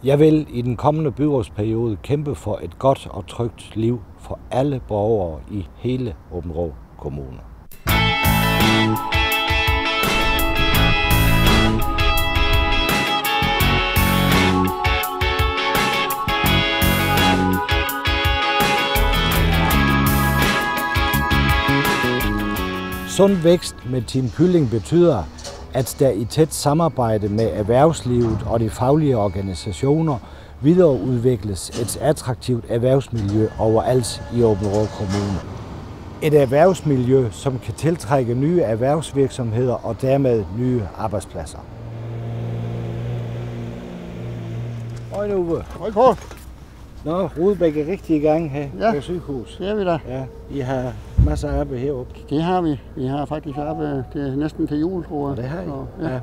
Jeg vil i den kommende byrådsperiode kæmpe for et godt og trygt liv for alle borgere i hele Aabenraa Kommune. Sund vækst med Team Kylling betyder, at der i tæt samarbejde med erhvervslivet og de faglige organisationer videreudvikles et attraktivt erhvervsmiljø overalt i Aabenraa Kommune. Et erhvervsmiljø, som kan tiltrække nye erhvervsvirksomheder og dermed nye arbejdspladser. Hej Uwe. Hej Kåre. Nå, Rudebæk er rigtig i gang her på sygehus. Det er vi da. Ja, I har masser af arbejde heroppe. Det har vi. Vi har faktisk arbejde næsten til jul, tror jeg. Det har I? Så, ja.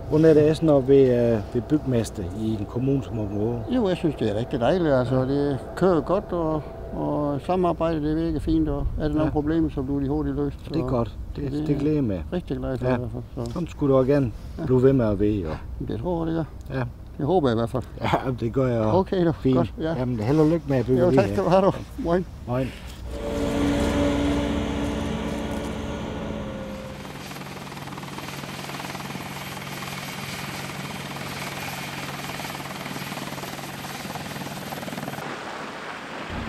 Hvordan er det sådan at ved bygmester i en kommune som Aabenraa? Jo, jeg synes, det er rigtig dejligt. Altså, det kører godt, og samarbejdet det virker fint, og er der nogle problemer, så bliver de hurtigt løst. Det er godt. Det glæder mig. Rigtig glad for i hvert fald. Sådan skulle du gerne blive ved med at være. Det tror jeg, det gør. Ja. Det håber jeg i hvert fald. Ja, det gør jeg også. Okay, fint. Godt, ja. Jamen, held og lykke med at bygge det. Jo, tak skal du have. Moin. Moin.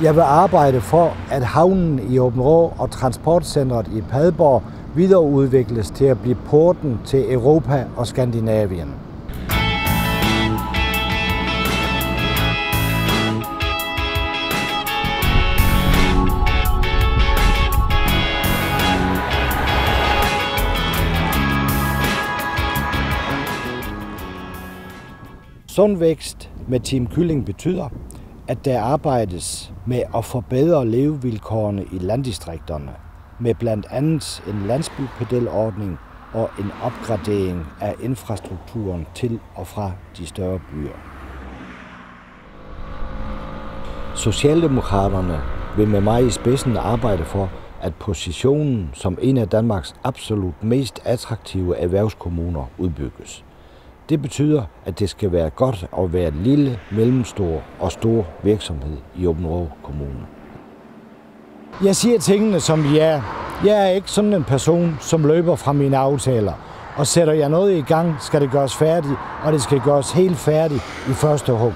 Jeg vil arbejde for, at havnen i Aabenraa og transportcentret i Padborg videreudvikles til at blive porten til Europa og Skandinavien. Sund vækst med Team Kylling betyder, at der arbejdes med at forbedre levevilkårene i landdistrikterne, med blandt andet en landsbypedelordning og en opgradering af infrastrukturen til og fra de større byer. Socialdemokraterne vil med mig i spidsen arbejde for, at positionen som en af Danmarks absolut mest attraktive erhvervskommuner udbygges. Det betyder, at det skal være godt at være lille, mellemstor og stor virksomhed i Aabenraa Kommune. Jeg siger tingene, som de er. Jeg er ikke sådan en person, som løber fra mine aftaler. Og sætter jeg noget i gang, skal det gøres færdigt, og det skal gøres helt færdigt i første hug.